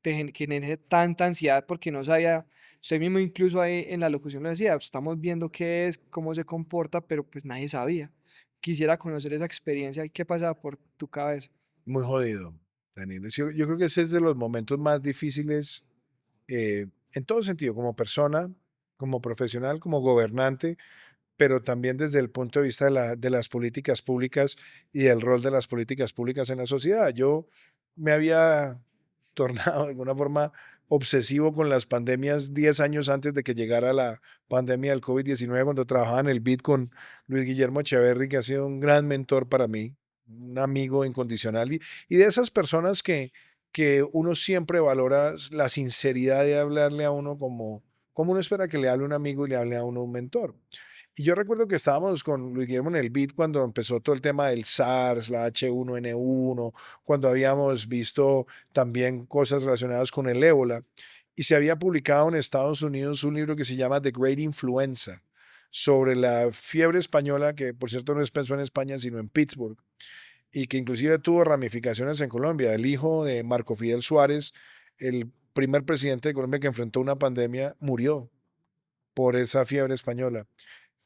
que genere tanta ansiedad? Porque no sabía, usted mismo incluso ahí en la locución lo decía, estamos viendo qué es, cómo se comporta, pero pues nadie sabía. Quisiera conocer esa experiencia y qué pasaba por tu cabeza. muy jodido, Daniel. Yo creo que ese es de los momentos más difíciles en todo sentido, como persona, como profesional, como gobernante, pero también desde el punto de vista de las políticas públicas y el rol de las políticas públicas en la sociedad. Yo me había tornado de alguna forma obsesivo con las pandemias 10 años antes de que llegara la pandemia del COVID-19, cuando trabajaba en el BID con Luis Guillermo Echeverry, que ha sido un gran mentor para mí, un amigo incondicional, y de esas personas que uno siempre valora la sinceridad de hablarle a uno como uno espera que le hable un amigo y le hable a uno un mentor. Y yo recuerdo que estábamos con Luis Guillermo en el BID cuando empezó todo el tema del SARS, la H1N1, cuando habíamos visto también cosas relacionadas con el ébola. Y se había publicado en Estados Unidos un libro que se llama The Great Influenza, sobre la fiebre española, que por cierto no empezó en España, sino en Pittsburgh, y que inclusive tuvo ramificaciones en Colombia. El hijo de Marco Fidel Suárez, el primer presidente de Colombia que enfrentó una pandemia, murió por esa fiebre española,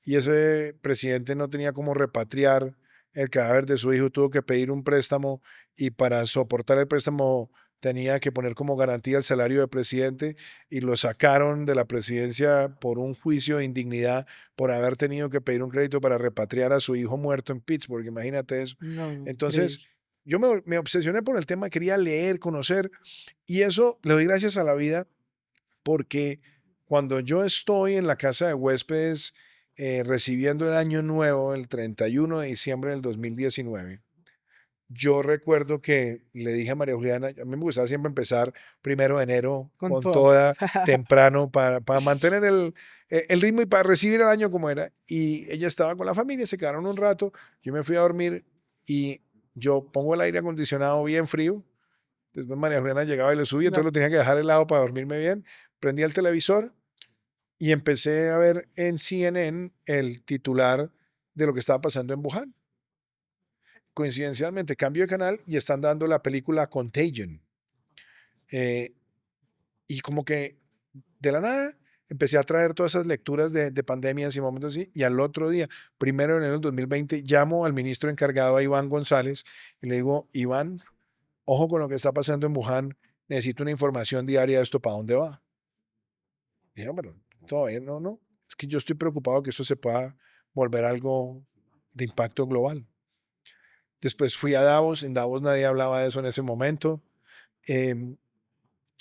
y ese presidente no tenía cómo repatriar el cadáver de su hijo, tuvo que pedir un préstamo, y para soportar el préstamo tenía que poner como garantía el salario de presidente, y lo sacaron de la presidencia por un juicio de indignidad por haber tenido que pedir un crédito para repatriar a su hijo muerto en Pittsburgh, imagínate eso. No, Entonces, increíble. yo me obsesioné por el tema, quería leer, conocer, y eso le doy gracias a la vida, porque cuando yo estoy en la casa de huéspedes recibiendo el año nuevo, el 31 de diciembre del 2019, yo recuerdo que le dije a María Juliana, a mí me gustaba siempre empezar 1 de enero Con con toda. toda, temprano, para mantener el ritmo y para recibir el año como era. Y ella estaba con la familia, se quedaron un rato, yo me fui a dormir, y yo pongo el aire acondicionado bien frío. Después María Juliana llegaba y lo subía, entonces No, lo tenía que dejar helado para dormirme bien. Prendía el televisor y empecé a ver en CNN el titular de lo que estaba pasando en Wuhan. Coincidencialmente, cambio de canal y están dando la película Contagion. Eh, y como que de la nada empecé a traer todas esas lecturas de pandemias y momentos así. Y al otro día, 1 de enero del 2020, llamo al ministro encargado, a Iván González, y le digo, Iván, ojo con lo que está pasando en Wuhan, necesito una información diaria de esto, ¿para dónde va? Dijeron, pero todavía no. Es que yo estoy preocupado que eso se pueda volver algo de impacto global. Después fui a Davos, en Davos nadie hablaba de eso en ese momento, em,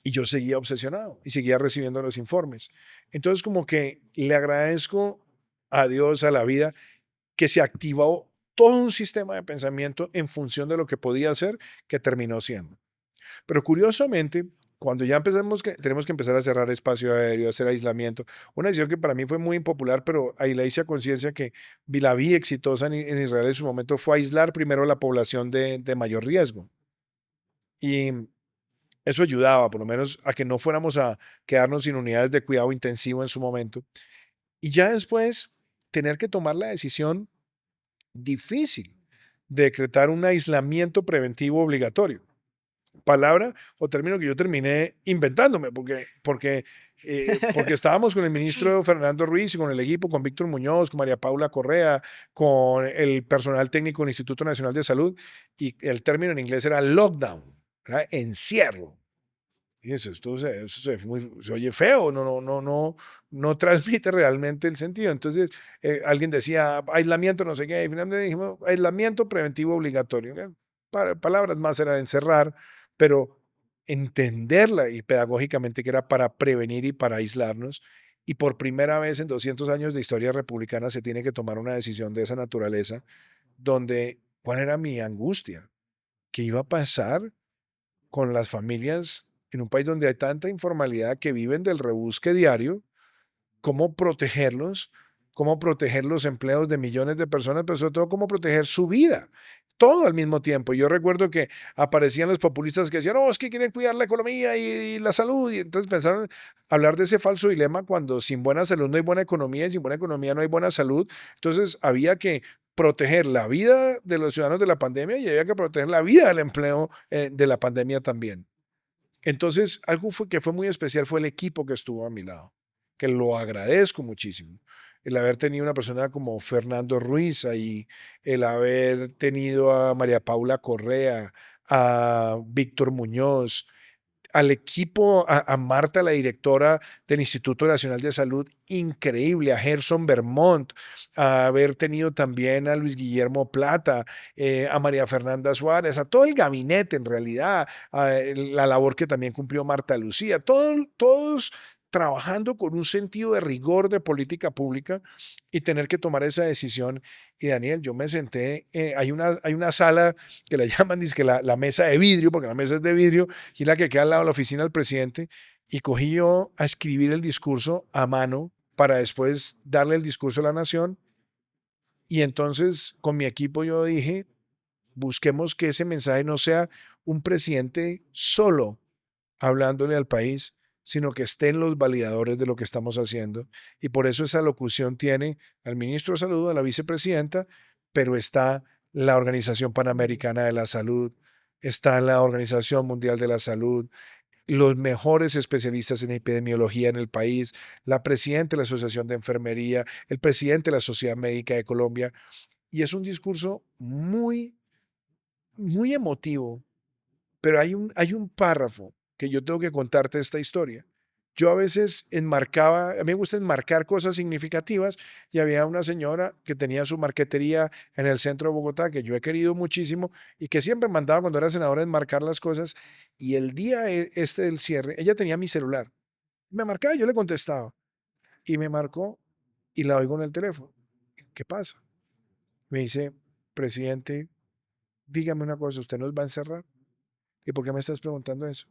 y yo seguía obsesionado y seguía recibiendo los informes. Entonces como que le agradezco a Dios, a la vida, que se activó todo un sistema de pensamiento en función de lo que podía hacer, que terminó siendo. Pero curiosamente, cuando ya empezamos, tenemos que empezar a cerrar espacio aéreo, hacer aislamiento, una decisión que para mí fue muy impopular, pero ahí la hice a conciencia, que la vi exitosa en Israel en su momento, fue aislar primero a la población de mayor riesgo. Y eso ayudaba, por lo menos, a que no fuéramos a quedarnos sin unidades de cuidado intensivo en su momento. Y ya después, tener que tomar la decisión difícil de decretar un aislamiento preventivo obligatorio, palabra o término que yo terminé inventándome, porque estábamos con el ministro Fernando Ruiz y con el equipo, con Víctor Muñoz, con María Paula Correa, con el personal técnico del Instituto Nacional de Salud, y el término en inglés era lockdown, ¿verdad? Encierro. Y se oye feo, no transmite realmente el sentido. Entonces, alguien decía aislamiento, no sé qué, y finalmente dijimos aislamiento preventivo obligatorio. Palabras más era encerrar, pero entenderla y pedagógicamente que era para prevenir y para aislarnos. y por primera vez en 200 años de historia republicana se tiene que tomar una decisión de esa naturaleza, donde, ¿cuál era mi angustia? ¿Qué iba a pasar con las familias en un país donde hay tanta informalidad que viven del rebusque diario? ¿Cómo protegerlos? ¿Cómo proteger los empleos de millones de personas? Pero sobre todo, ¿cómo proteger su vida? Todo al mismo tiempo. Yo recuerdo que aparecían los populistas que decían, no, es que quieren cuidar la economía y la salud. Y entonces pensaron hablar de ese falso dilema cuando sin buena salud no hay buena economía y sin buena economía no hay buena salud. Entonces había que proteger la vida de los ciudadanos de la pandemia y había que proteger la vida del empleo de la pandemia también. Entonces, algo que fue muy especial fue el equipo que estuvo a mi lado, que lo agradezco muchísimo. El haber tenido una persona como Fernando Ruiz ahí, el haber tenido a María Paula Correa, a Víctor Muñoz, al equipo, a Marta, la directora del Instituto Nacional de Salud, increíble, a Gerson Vermont, a haber tenido también a Luis Guillermo Plata, a María Fernanda Suárez, a todo el gabinete en realidad, a la labor que también cumplió Marta Lucía, todos trabajando con un sentido de rigor de política pública y tener que tomar esa decisión. Y Daniel, yo me senté, hay una sala que le llaman dizque la mesa de vidrio, porque la mesa es de vidrio, y la que queda al lado de la oficina del presidente, y cogí yo a escribir el discurso a mano para después darle el discurso a la nación. Y entonces con mi equipo yo dije, busquemos que ese mensaje no sea un presidente solo hablándole al país, sino que estén los validadores de lo que estamos haciendo. Y por eso esa locución tiene al ministro de Salud, a la vicepresidenta, pero está la Organización Panamericana de la Salud, está la Organización Mundial de la Salud, los mejores especialistas en epidemiología en el país, la presidenta de la Asociación de Enfermería, el presidente de la Sociedad Médica de Colombia. Y es un discurso muy emotivo, pero hay un párrafo que yo tengo que contarte esta historia. Yo a veces a mí me gusta enmarcar cosas significativas y había una señora que tenía su marquetería en el centro de Bogotá que yo he querido muchísimo y que siempre mandaba cuando era senadora enmarcar las cosas y el día este del cierre, ella tenía mi celular. Me marcaba y yo le contestaba y me marcó y la oigo en el teléfono. ¿Qué pasa? Me dice, presidente, dígame una cosa, ¿usted nos va a encerrar? ¿Y por qué me estás preguntando eso?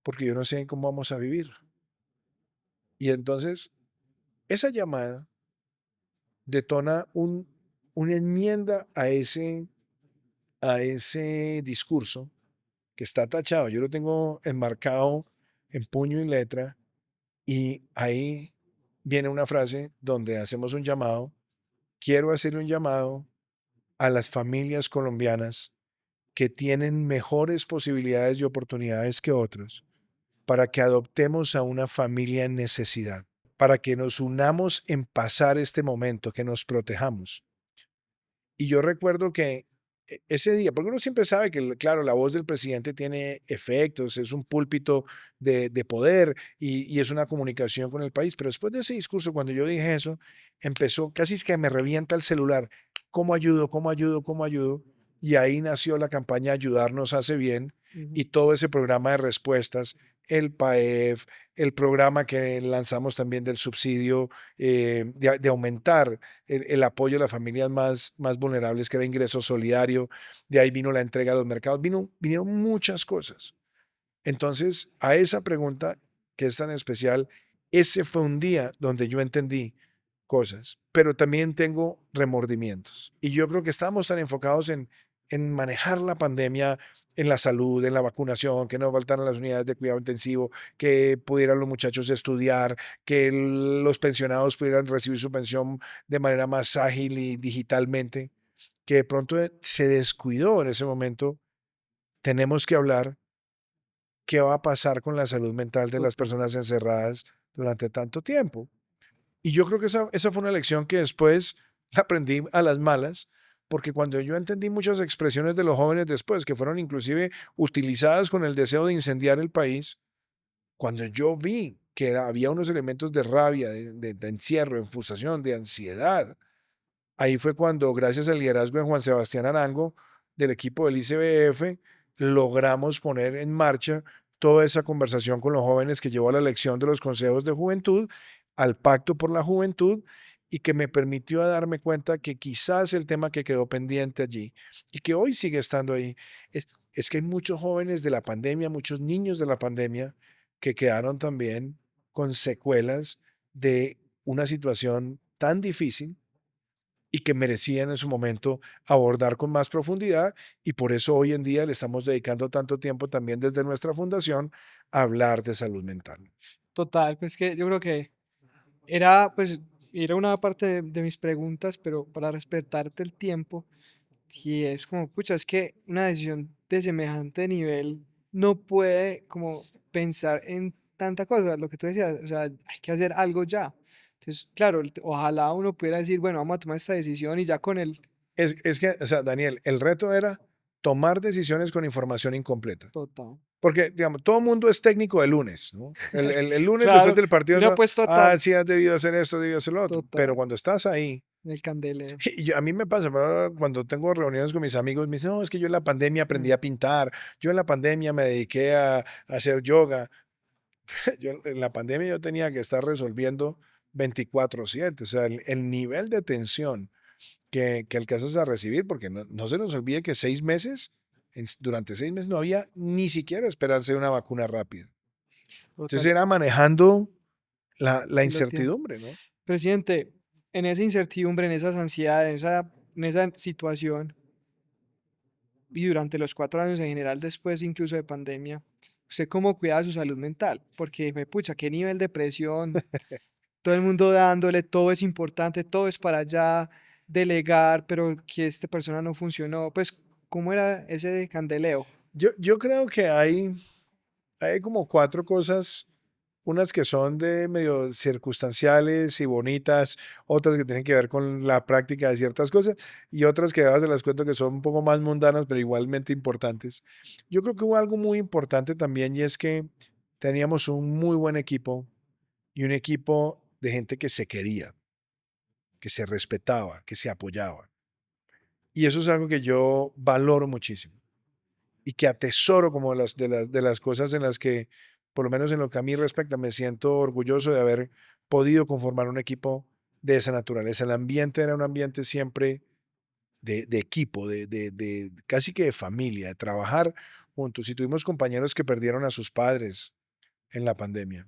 Porque yo no sé cómo vamos a vivir. Y entonces, esa llamada detona una enmienda a ese discurso que está tachado. Yo lo tengo enmarcado en puño y letra y ahí viene una frase donde hacemos un llamado. Quiero hacerle un llamado a las familias colombianas que tienen mejores posibilidades y oportunidades que otros para que adoptemos a una familia en necesidad, para que nos unamos en pasar este momento, que nos protejamos. Y yo recuerdo que ese día, porque uno siempre sabe que, claro, la voz del presidente tiene efectos, es un púlpito de poder y es una comunicación con el país, pero después de ese discurso, cuando yo dije eso, empezó casi es que me revienta el celular. ¿Cómo ayudo? ¿Cómo ayudo? ¿Cómo ayudo? Y ahí nació la campaña Ayudarnos hace bien y todo ese programa de respuestas, el PAEF, el programa que lanzamos también del subsidio, de aumentar el apoyo a las familias más vulnerables, que era ingreso solidario. De ahí vino la entrega a los mercados, vinieron muchas cosas. Entonces, a esa pregunta que es tan especial, ese fue un día donde yo entendí cosas, pero también tengo remordimientos. Y yo creo que estamos tan enfocados en manejar la pandemia, en la salud, en la vacunación, que no faltaran las unidades de cuidado intensivo, que pudieran los muchachos estudiar, que los pensionados pudieran recibir su pensión de manera más ágil y digitalmente, que de pronto se descuidó en ese momento. Tenemos que hablar qué va a pasar con la salud mental de las personas encerradas durante tanto tiempo. Y yo creo que esa fue una lección que después la aprendí a las malas, porque cuando yo entendí muchas expresiones de los jóvenes después, que fueron inclusive utilizadas con el deseo de incendiar el país, cuando yo vi que había unos elementos de rabia, de encierro, de frustración, de ansiedad, ahí fue cuando, gracias al liderazgo de Juan Sebastián Arango, del equipo del ICBF, logramos poner en marcha toda esa conversación con los jóvenes que llevó a la elección de los consejos de juventud al Pacto por la Juventud y que me permitió darme cuenta que quizás el tema que quedó pendiente allí y que hoy sigue estando ahí, es que hay muchos jóvenes de la pandemia, muchos niños de la pandemia que quedaron también con secuelas de una situación tan difícil y que merecían en su momento abordar con más profundidad y por eso hoy en día le estamos dedicando tanto tiempo también desde nuestra fundación a hablar de salud mental. Total, pues que yo creo que era, pues, era una parte de mis preguntas, pero para respetarte el tiempo, y es como, pucha, es que una decisión de semejante nivel no puede como pensar en tanta cosa, lo que tú decías, o sea, hay que hacer algo ya. Entonces, claro, ojalá uno pudiera decir, bueno, vamos a tomar esta decisión y ya con el Es que, o sea, Daniel, el reto era tomar decisiones con información incompleta. total. Porque, digamos, todo el mundo es técnico el lunes, ¿no? El lunes después Claro, del partido, mira, pues total, sí, has debido hacer esto, debido hacer lo otro. Pero total, cuando estás ahí, el candelero. a mí me pasa, pero ahora cuando tengo reuniones con mis amigos, me dicen, no, es que yo en la pandemia aprendí Mm, a pintar, yo en la pandemia me dediqué a hacer yoga. Yo en la pandemia yo tenía que estar resolviendo 24/7, o sea, el nivel de tensión que alcanzas a recibir, porque no se nos olvide que 6 meses, durante 6 meses no había ni siquiera esperanza de una vacuna rápida. Entonces total, era manejando la y lo tiene. incertidumbre, ¿no? Presidente, en esa incertidumbre, en esas ansiedades, en esa situación, y durante los 4 años en general, después incluso de pandemia, ¿usted cómo cuida su salud mental? Porque, pucha, qué nivel de presión, todo el mundo dándole, todo es importante, todo es para allá, delegar, pero que esta persona no funcionó. Pues, ¿cómo era ese candeleo? Yo creo que hay como cuatro cosas, unas que son de medio circunstanciales y bonitas, otras que tienen que ver con la práctica de ciertas cosas y otras que ahora te las cuento que son un poco más mundanas, pero igualmente importantes. Yo creo que hubo algo muy importante también y es que teníamos un muy buen equipo y un equipo de gente que se quería, que se respetaba, que se apoyaba. Y eso es algo que yo valoro muchísimo y que atesoro como de las cosas en las que, por lo menos en lo que a mí respecta, me siento orgulloso de haber podido conformar un equipo de esa naturaleza. El ambiente era un ambiente siempre de equipo, de casi que de familia, de trabajar juntos. Y tuvimos compañeros que perdieron a sus padres en la pandemia.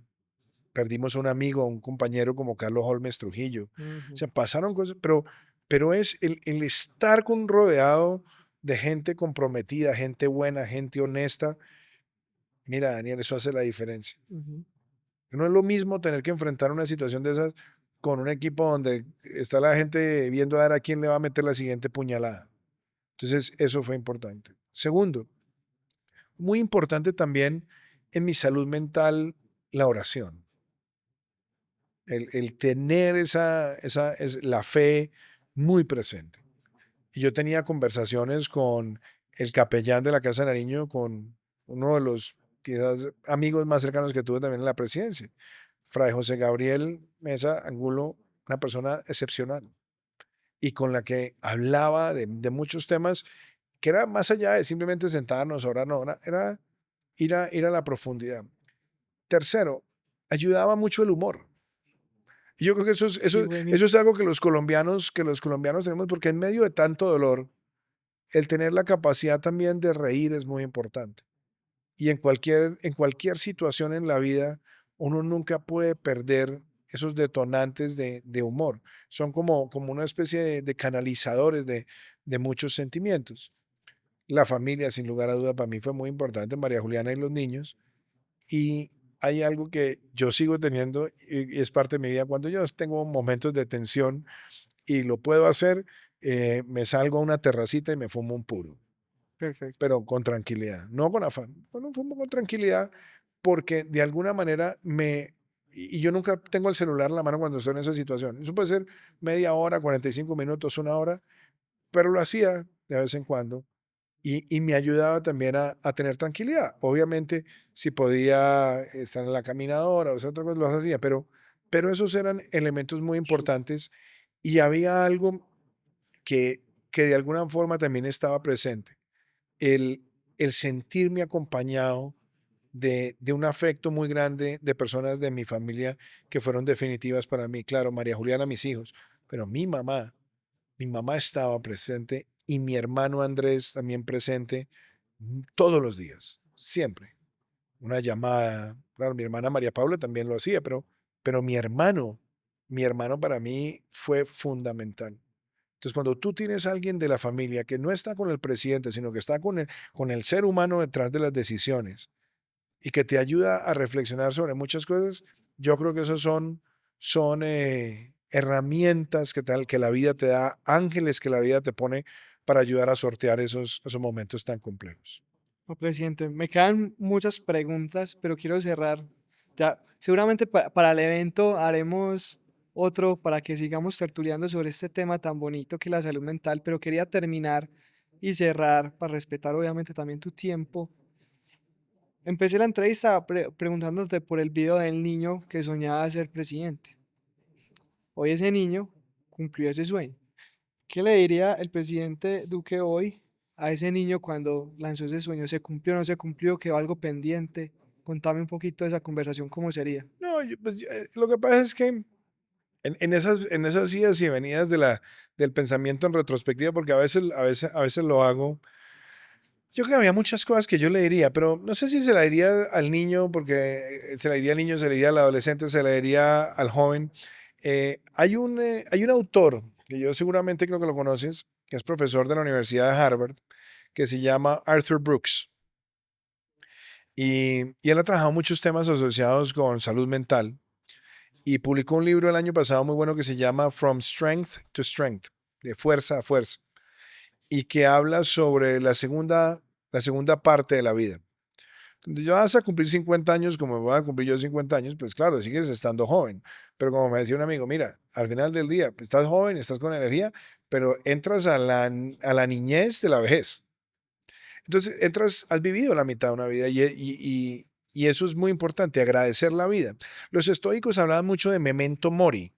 Perdimos a un amigo, a un compañero como Carlos Holmes Trujillo. O Ujú, sea, pasaron cosas, pero es el estar rodeado de gente comprometida, gente buena, gente honesta. Mira, Daniel, eso hace la diferencia. ujú. No es lo mismo tener que enfrentar una situación de esas con un equipo donde está la gente viendo a ver a quién le va a meter la siguiente puñalada. Entonces, eso fue importante. Segundo, muy importante también en mi salud mental, la oración. El tener la fe muy presente. Y yo tenía conversaciones con el capellán de la Casa de Nariño, con uno de los quizás amigos más cercanos que tuve también en la presidencia, Fray José Gabriel Mesa Angulo, una persona excepcional y con la que hablaba de muchos temas que era más allá de simplemente sentarnos, orar, no, era ir a la profundidad. Tercero, ayudaba mucho el humor. Y yo creo que eso es, Sí, eso, eso es algo que los colombianos tenemos porque en medio de tanto dolor, el tener la capacidad también de reír es muy importante. Y en cualquier situación en la vida, uno nunca puede perder esos detonantes de humor. Son como una especie de canalizadores de muchos sentimientos. La familia, sin lugar a duda, para mí fue muy importante, María Juliana y los niños. Y hay algo que yo sigo teniendo y es parte de mi vida. Cuando yo tengo momentos de tensión y lo puedo hacer, me salgo a una terracita y me fumo un puro, perfecto. pero con tranquilidad, no con afán. Bueno, fumo con tranquilidad porque de alguna manera y yo nunca tengo el celular en la mano cuando estoy en esa situación. Eso puede ser media hora, 45 minutos, una hora, pero lo hacía de vez en cuando y me ayudaba también a tener tranquilidad. Obviamente, si podía estar en la caminadora o sea, otra cosa, lo hacía, pero esos eran elementos muy importantes y había algo que de alguna forma también estaba presente, el sentirme acompañado de un afecto muy grande de personas de mi familia que fueron definitivas para mí. Claro, María Juliana, mis hijos, pero mi mamá estaba presente y mi hermano Andrés también presente todos los días, siempre. Una llamada, claro, mi hermana María Paula también lo hacía, pero mi hermano para mí fue fundamental. Entonces, cuando tú tienes a alguien de la familia que no está con el presidente, sino que está con el ser humano detrás de las decisiones y que te ayuda a reflexionar sobre muchas cosas, yo creo que esos son herramientas que la vida te da, ángeles que la vida te pone para ayudar a sortear esos momentos tan complejos. No, presidente, me quedan muchas preguntas, pero quiero cerrar. Ya, seguramente para el evento haremos otro para que sigamos tertuliando sobre este tema tan bonito que es la salud mental, pero quería terminar y cerrar para respetar obviamente también tu tiempo. Empecé la entrevista preguntándote por el video del niño que soñaba ser presidente. Hoy ese niño cumplió ese sueño. ¿Qué le diría el presidente Duque hoy a ese niño cuando lanzó ese sueño? ¿Se cumplió o no se cumplió? ¿Quedó algo pendiente? Contame un poquito de esa conversación, ¿cómo sería? No, lo que pasa es que en esas idas y venidas del pensamiento en retrospectiva, porque a veces lo hago, yo creo que había muchas cosas que yo le diría, pero no sé si se la diría al niño, porque se la diría al niño, se la diría al adolescente, se la diría al joven. Hay un autor, que yo seguramente creo que lo conoces, que es profesor de la Universidad de Harvard, que se llama Arthur Brooks. Y él ha trabajado muchos temas asociados con salud mental y publicó un libro el año pasado muy bueno que se llama From Strength to Strength, de fuerza a fuerza, y que habla sobre la segunda parte de la vida. Donde yo vas a cumplir 50 años, como voy a cumplir yo 50 años, pues claro, sigues estando joven. Pero como me decía un amigo, mira, al final del día, pues, estás joven, estás con energía, pero entras a la niñez de la vejez. Entonces, has vivido la mitad de una vida y eso es muy importante, agradecer la vida. Los estoicos hablaban mucho de memento mori,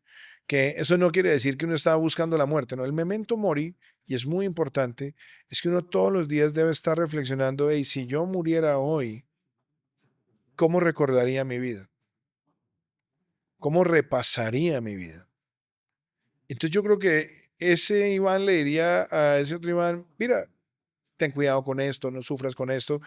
que eso no quiere decir que uno estaba buscando la muerte, no, el memento mori, y es muy importante, es que uno todos los días debe estar reflexionando, hey, si yo muriera hoy, ¿cómo recordaría mi vida? ¿Cómo repasaría mi vida? Entonces yo creo que ese Iván le diría a ese otro Iván, mira, ten cuidado con esto, no sufras con esto,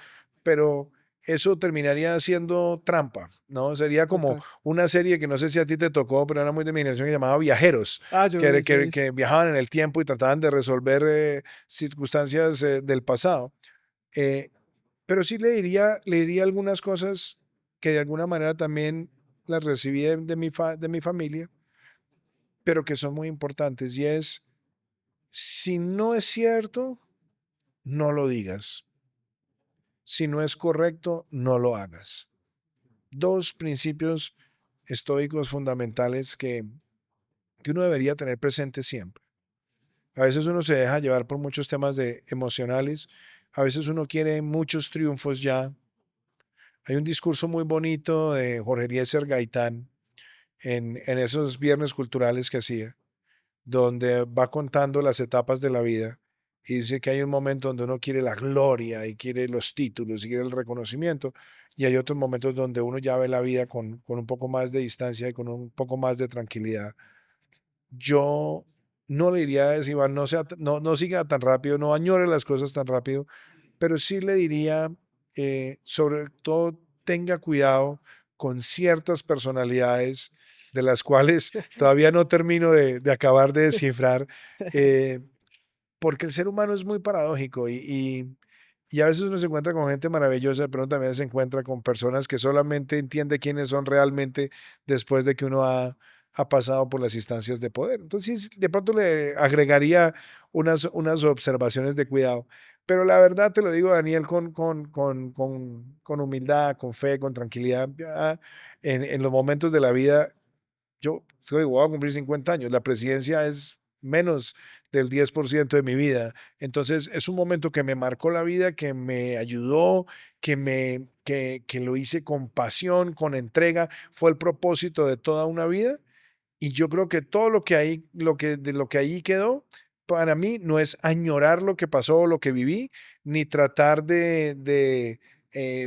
pero eso terminaría siendo trampa, ¿no? Sería como Total. una serie que no sé si a ti te tocó, pero era muy de mi generación, que llamaba Viajeros, Ah, yo, que, yo he que, visto. que viajaban en el tiempo y trataban de resolver circunstancias del pasado. Eh, pero sí le diría algunas cosas que de alguna manera también las recibí de mi familia, pero que son muy importantes, y es, si no es cierto, no lo digas. Si no es correcto, no lo hagas. Dos principios estoicos fundamentales que uno debería tener presente siempre. A veces uno se deja llevar por muchos temas emocionales, a veces uno quiere muchos triunfos ya. Hay un discurso muy bonito de Jorge Eliezer Gaitán en esos viernes culturales que hacía, donde va contando las etapas de la vida y dice que hay un momento donde uno quiere la gloria y quiere los títulos y quiere el reconocimiento, y hay otros momentos donde uno ya ve la vida con un poco más de distancia y con un poco más de tranquilidad. Yo no le diría a ese Iván, no siga tan rápido, no añore las cosas tan rápido, pero sí le diría, sobre todo, tenga cuidado con ciertas personalidades de las cuales todavía no termino de acabar de descifrar, eh, porque el ser humano es muy paradójico y a veces uno se encuentra con gente maravillosa, pero también se encuentra con personas que solamente entiende quiénes son realmente después de que uno ha pasado por las instancias de poder. Entonces, sí, de pronto le agregaría unas observaciones de cuidado. Pero la verdad te lo digo, Daniel, con humildad, con fe, con tranquilidad. Ya en los momentos de la vida, yo voy a cumplir 50 años. La presidencia es menos del 10% de mi vida. Entonces, es un momento que me marcó la vida, que me ayudó, que lo hice con pasión, con entrega. Fue el propósito de toda una vida. Y yo creo que todo de lo que ahí quedó, para mí no es añorar lo que pasó o lo que viví, ni tratar de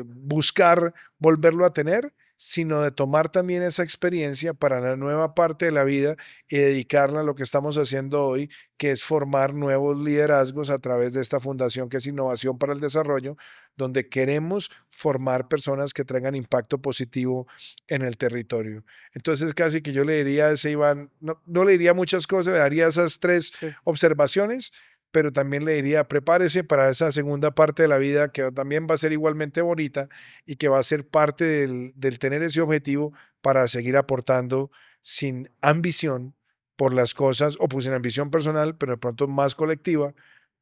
buscar volverlo a tener, sino de tomar también esa experiencia para la nueva parte de la vida y dedicarla a lo que estamos haciendo hoy, que es formar nuevos liderazgos a través de esta fundación que es Innovación para el Desarrollo, donde queremos formar personas que traigan impacto positivo en el territorio. Entonces casi que yo le diría a ese Iván, no le diría muchas cosas, le daría esas 3 Sí. observaciones, pero también le diría, prepárese para esa segunda parte de la vida que también va a ser igualmente bonita y que va a ser parte del tener ese objetivo para seguir aportando sin ambición por las cosas, o pues sin ambición personal, pero de pronto más colectiva,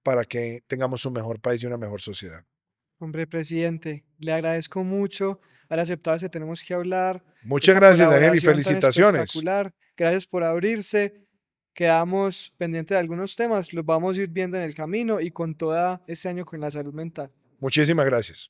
para que tengamos un mejor país y una mejor sociedad. Hombre, presidente, le agradezco mucho haber aceptado ese Tenemos que hablar, Muchas esa gracias, Daniel, y colaboración tan felicitaciones. espectacular. Gracias por abrirse. Quedamos pendientes de algunos temas, los vamos a ir viendo en el camino y con toda este año con la salud mental. Muchísimas gracias.